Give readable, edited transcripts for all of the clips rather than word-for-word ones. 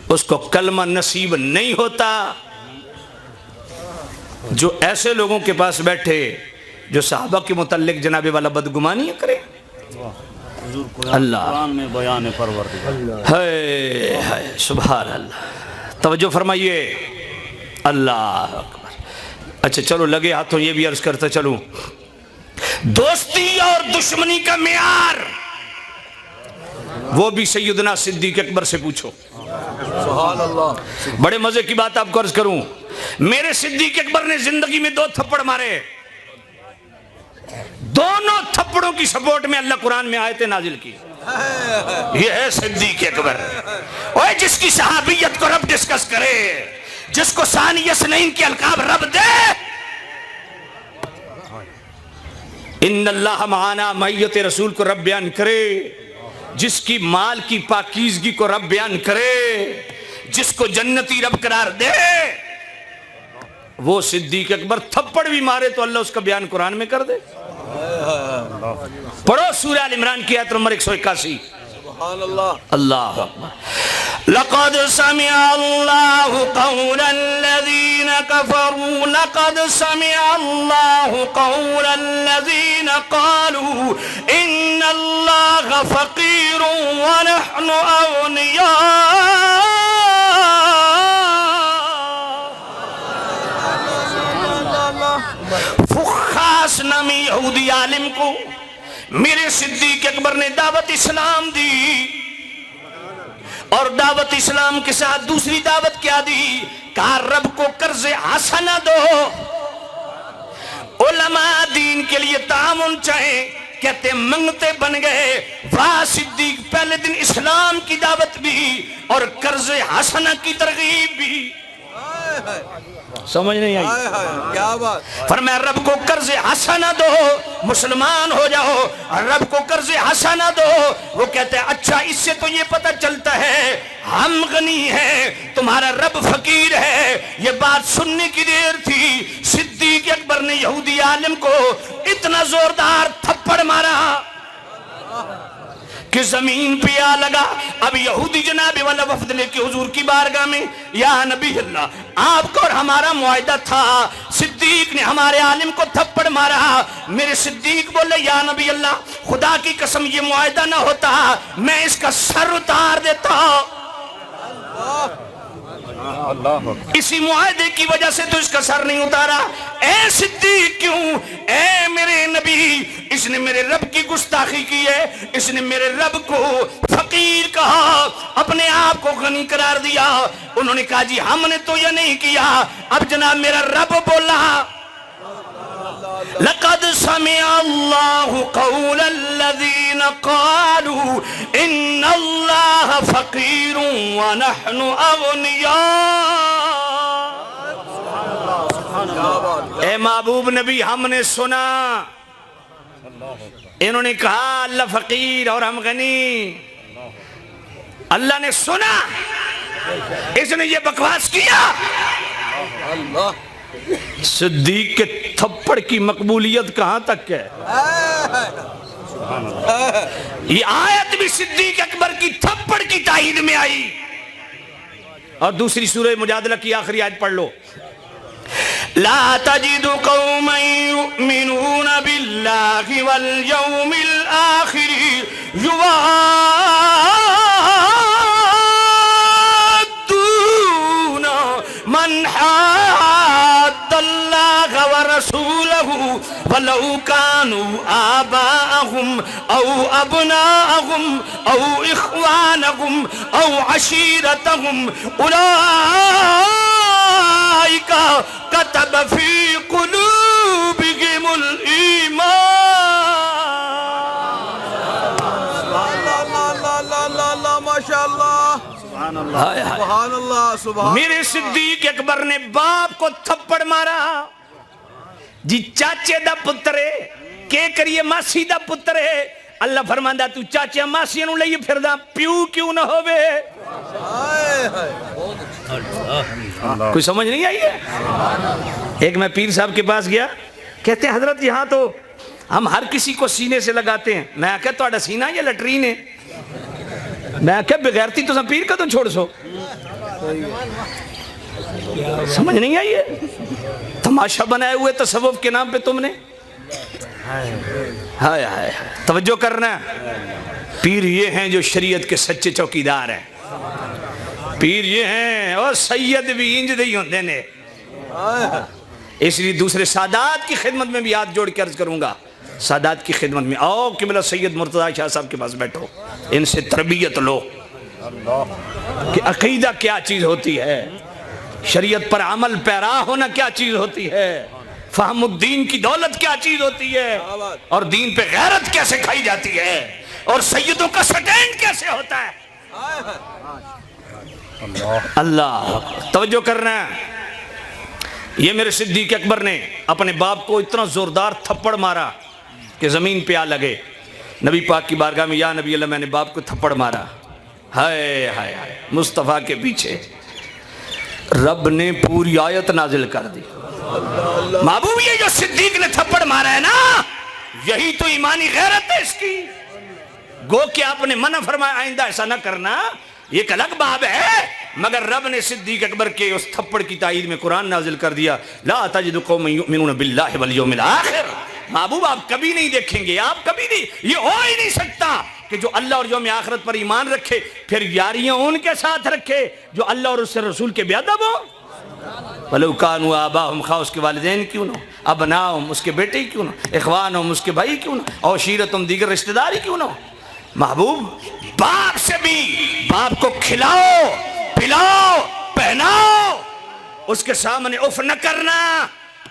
اس کو کلمہ نصیب نہیں ہوتا۔ جو ایسے لوگوں کے پاس بیٹھے جو صحابہ کے متعلق جناب والا بدگمانی کرے، اللہ قرآن میں بیان پروردگار، ہے سبحان اللہ۔ توجہ فرمائیے، اللہ اکبر۔ اچھا چلو لگے ہاتھوں یہ بھی عرض کرتا چلوں، دوستی اور دشمنی کا معیار وہ بھی سیدنا صدیق اکبر سے پوچھو۔ سبحان اللہ۔ بڑے مزے کی بات آپ کو عرض کروں، میرے صدیق اکبر نے زندگی میں 2 تھپڑ مارے، دونوں تھپڑوں کی سپورٹ میں اللہ قرآن میں آیتیں نازل کی۔ یہ ہے صدیق اکبر، اوہ جس کی صحابیت کو رب ڈسکس کرے، جس کو ثانی اثنین کے القاب رب دے۔ ان اللہ معانا، معیت رسول کو رب بیان کرے، جس کی مال کی پاکیزگی کو رب بیان کرے، جس کو جنتی رب قرار دے، وہ صدیق اکبر تھپڑ بھی مارے تو اللہ اس کا بیان قرآن میں کر دے۔ پڑھو سورہ آل عمران کی آیت نمبر 181۔ سبحان اللہ۔ اللہ اکبر۔ لقد سمع اللہ قول الذین کفروا، لقد سمع اللہ قول الذین قالوا ان اللہ فقیر ونحن اغنیاء۔ فخاص نامی یہودی عالم کو میرے صدیق اکبر نے دعوت اسلام دی، اور دعوت اسلام کے ساتھ دوسری دعوت کیا دی؟ کہا رب کو قرض حسنہ دو، علماء دین کے لیے تعاون چاہیں، کہتے منگتے بن گئے۔ واہ صدیق، پہلے دن اسلام کی دعوت بھی اور قرض حسنہ کی ترغیب بھی، سمجھ نہیں آئی؟ کیا بات۔ فرمایا رب کو قرض حسنہ دو، مسلمان ہو جاؤ، رب کو قرض حسنہ دو۔ وہ کہتے ہیں اچھا اس سے تو یہ پتہ چلتا ہے ہم غنی ہیں، تمہارا رب فقیر ہے۔ یہ بات سننے کی دیر تھی، صدیق اکبر نے یہودی عالم کو اتنا زوردار تھپڑ مارا کہ زمین پہ آ لگا۔ اب یہودی جناب والا وفد لے کے حضور کی بارگاہ میں، یا نبی اللہ آپ کو اور ہمارا معاہدہ تھا، صدیق نے ہمارے عالم کو تھپڑ مارا۔ میرے صدیق بولے یا نبی اللہ خدا کی قسم یہ معاہدہ نہ ہوتا میں اس کا سر اتار دیتا، اسی معاہدے کی وجہ سے تو اس کا سر نہیں اتارا۔ اے صدیق کیوں؟ اے میرے نبی، اس نے میرے رب کی گستاخی کی ہے، اس نے میرے رب کو فقیر کہا، اپنے آپ کو غنی قرار دیا۔ انہوں نے کہا جی ہم نے تو یہ نہیں کیا۔ اب جناب میرا رب بولا لقد سمع اللہ قول الذین قالوا ان اللہ فقیر ونحن اغنیاء۔ اے محبوب نبی ہم نے سنا، انہوں نے کہا اللہ فقیر اور ہم غنی، اللہ نے سنا، اس نے یہ بکواس کیا۔ اللہ۔ صدیق کے تھپڑ کی مقبولیت کہاں تک ہے؟ یہ آیت بھی صدیق اکبر کی تھپڑ کی تائید میں آئی۔ اور دوسری سورہ مجادلہ کی آخری آیت پڑھ لو، لا تجد قوما يؤمنون بالله واليوم الآخر يوادون من حاد الله ورسوله ولو كانوا آباءهم أو أبناءهم أو إخوانهم أو عشيرتهم أولئك كتب في قلوبهم الإيمان۔ ماشاء اللہ، سبحان اللہ، سبحان۔ میرے صدیق اکبر نے باپ کو تھپڑ مارا، جی چاچے دا پتر ہے کہ کریے ماسی دا پتر ہے۔ اللہ فرماندا تو چاچے ماسیاں نو لئی پھردا پیو کیوں نہ ہووے؟ کوئی سمجھ نہیں آئی ہے؟ ایک میں پیر صاحب کے پاس گیا، کہتے ہیں حضرت یہاں تو ہم ہر کسی کو سینے سے لگاتے ہیں۔ میں کہتا تہاڈا سینہ یا لٹرین ہے؟ میں کہ بغیرتی تو پیر کا تو چھوڑ سو۔ سمجھ نہیں آئی ہے؟ تماشا بنائے ہوئے تصوف کے نام پہ تم نے. ہائے ہائے توجہ کرنا. پیر یہ ہیں جو شریعت کے سچے چوکیدار ہیں. پیر یہ ہیں اور سید بھی انج دے ہوندے نے. اس لیے دوسرے سادات کی خدمت میں بھی ہاتھ جوڑ کے عرض کروں گا. سادات کی خدمت میں آؤ قبلہ سید مرتضیٰ شاہ صاحب کے پاس بیٹھو, ان سے تربیت لو کہ عقیدہ کیا چیز ہوتی ہے, شریعت پر عمل پیرا ہونا کیا چیز ہوتی ہے, فہم الدین کی دولت کیا چیز ہوتی ہے, اور دین پہ غیرت کیسے کھائی جاتی ہے, اور سیدوں کا سٹینڈ کیسے ہوتا ہے. اللہ توجہ کرنا. یہ میرے صدیق اکبر نے اپنے باپ کو اتنا زوردار تھپڑ مارا کہ زمین پہ آ لگے. نبی پاک کی بارگاہ میں یا نبی اللہ میں نے باپ کو تھپڑ مارا. ہائے ہائے ہائے مصطفیٰ کے پیچھے رب نے پوری آیت نازل کر دی. محبوب یہ جو صدیق نے تھپڑ مارا ہے نا, یہی تو ایمانی غیرت ہے اس کی. گو کہ آپ نے منع فرمایا آئندہ ایسا نہ کرنا, یہ ایک الگ باب ہے, مگر رب نے صدیق اکبر کے اس تھپڑ کی تائید میں قرآن نازل کر دیا. لا تجد قوما یؤمنون باللہ والیوم الآخر. محبوب آپ کبھی نہیں دیکھیں گے, آپ کبھی نہیں, یہ ہو ہی نہیں سکتا کہ جو اللہ اور یوم آخرت پر ایمان رکھے پھر یاریاں ان کے ساتھ رکھے جو اللہ اور اس سے رسول کے بے ادب ہو. وَلَوْ كَانُوا آبَاءَهُمْ خواہ اس کے والدین کیوں نہ, ابناؤہم اس کے بیٹے کیوں نہ, اخوانہم اس کے بھائی کیوں نہ, اور عشیرتہم دیگر رشتہ داری کیوں نہ. محبوب باپ سے بھی, باپ کو کھلاؤ پلاؤ پہناؤ, اس کے سامنے اف نہ کرنا.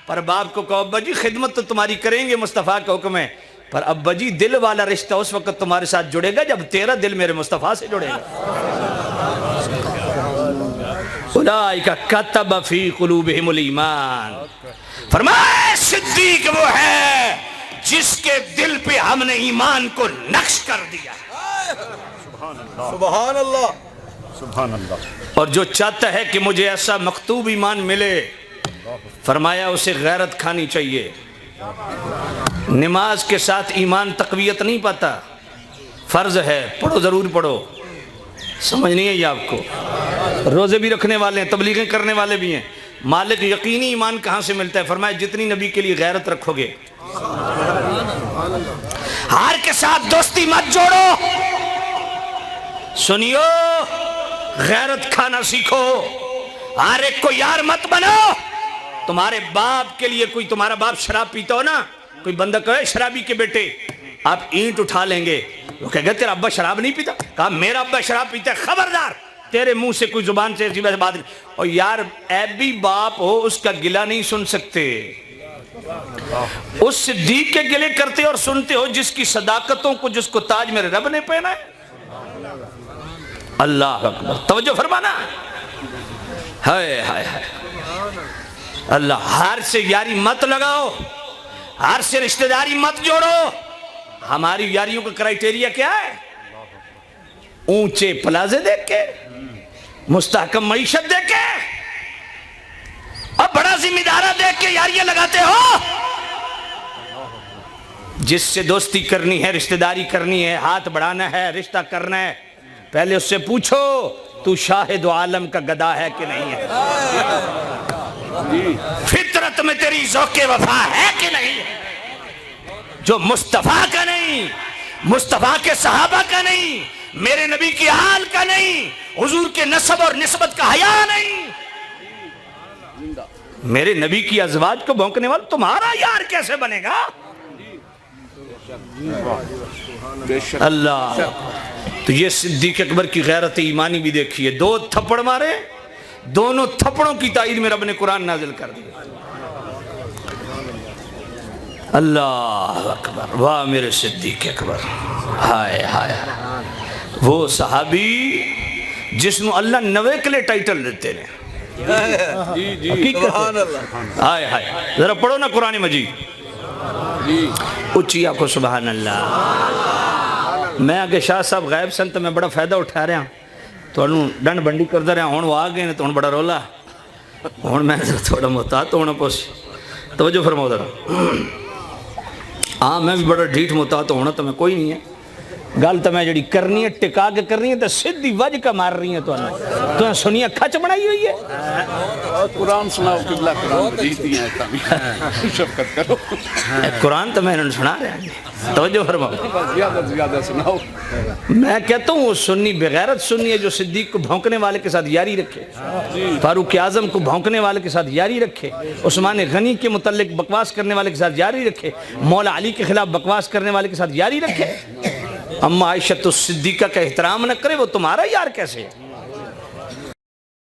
پر باپ کو کہو ابا جی خدمت تو تمہاری کریں گے, مصطفیٰ کا حکم ہے, پر ابا جی دل والا رشتہ اس وقت تمہارے ساتھ جڑے گا جب تیرا دل میرے مصطفیٰ سے جڑے گا. اولئک کتب فی قلوبہم الایمان. فرمائے صدیق وہ ہے جس کے دل پہ ہم نے ایمان کو نقش کر دیا. سبحان اللہ. سبحان اللہ. اور جو چاہتا ہے کہ مجھے ایسا مکتوب ایمان ملے, فرمایا اسے غیرت کھانی چاہیے. نماز کے ساتھ ایمان تقویت نہیں پاتا, فرض ہے پڑھو ضرور پڑھو. سمجھ نہیں ہے یہ آپ کو؟ روزے بھی رکھنے والے ہیں, تبلیغیں کرنے والے بھی ہیں, مالک یقینی ایمان کہاں سے ملتا ہے؟ فرمایا جتنی نبی کے لیے غیرت رکھو گے. ہار کے ساتھ دوستی مت جوڑو, سنیو غیرت کھانا سیکھو, ہر ایک کو یار مت بنو. تمہارے باپ کے لیے کوئی, تمہارا باپ شراب پیتا ہو نا, کوئی بندہ کہے شرابی کے بیٹے, آپ اینٹ اٹھا لیں گے, وہ کہے گا تیرا ابا شراب نہیں پیتا, کہا میرا ابا شراب پیتا ہے, خبردار تیرے منہ سے کوئی زبان سے ایسی بات نہیں. اور یار ایبی باپ ہو اس کا گلہ نہیں سن سکتے, اس صدیق کے گلے کرتے اور سنتے ہو جس کی صداقتوں کو, جس کو تاج میرے رب نے پہنا ہے. اللہ اکبر. توجہ فرمانا. ہائے ہائے ہائے اللہ. ہر سے یاری مت لگاؤ, ہر سے رشتہ داری مت جوڑو. ہماری یاریوں کا کرائیٹیریا کیا ہے؟ اونچے پلازے دیکھ کے, مستحکم معیشت دیکھ کے, اور بڑا ذمہ دارہ دیکھ کے یاریاں لگاتے ہو. جس سے دوستی کرنی ہے, رشتہ داری کرنی ہے, ہاتھ بڑھانا ہے, رشتہ کرنا ہے, پہلے اس سے پوچھو تو شاہد عالم کا گدا ہے کہ نہیں ہے, فطرت میں تیری ذوق وفا ہے کہ نہیں ہے. جو مصطفیٰ کا نہیں, مصطفیٰ کے صحابہ کا نہیں, میرے نبی کی حال کا نہیں, حضور کے نسب اور نسبت کا حیا نہیں, میرے نبی کی ازواج کو بھونکنے والا تمہارا یار کیسے بنے گا؟ اللہ. تو یہ صدیق اکبر کی غیرت ایمانی بھی دیکھیے, 2 تھپڑ مارے, دونوں تھپڑوں کی تائید میں رب نے قرآن نازل کر دیا. اللہ اکبر. واہ میرے صدیق اکبر. ہائے ہائے. وہ صحابی جس نو اللہ 90 کے لئے ٹائٹل دیتے ہیں. سبحان اللہ. ہائے ہائے. ذرا پڑھو نا قرآن مجید. اچھی آنکھو سبحان اللہ. میں آگے شاہ صاحب غائب سن تو میں بڑا فائدہ اٹھا رہا ہوں, تو انہوں ڈنڈ بنڈی کر دے رہا ہوں, وہ آ گئے تو بڑا رولا, ہوں میں تھوڑا محتاط ہونا پوس. توجہ فرماؤ ذرا. ہاں میں بھی بڑا ڈھیٹ محتاط ہونا تو میں کوئی نہیں ہے, گل تو میں جڑی کرنی ہے ٹکا کے کرنی ہے تو سیدھی وج کا مار رہی ہے تو سنیا کھچ بنائی ہوئی ہے. قرآن سناؤ قبلہ قرآن جیتی ہیں تمہیں شفقت کرو. قرآن تو میں انہوں نے سنا رہا ہے, توجہ فرماؤ. زیادہ سناؤ. میں کہتا ہوں وہ سنی بغیرت سنی ہے جو صدیق کو بھونکنے والے کے ساتھ یاری رکھے, فاروق اعظم کو بھونکنے والے کے ساتھ یاری رکھے, عثمان غنی کے متعلق بکواس کرنے والے کے ساتھ یاری رکھے, مولا علی کے خلاف بکواس کرنے والے کے ساتھ یاری رکھے. اما عائشہ الصدیقہ کا احترام نہ کرے وہ تمہارا یار کیسے ہے؟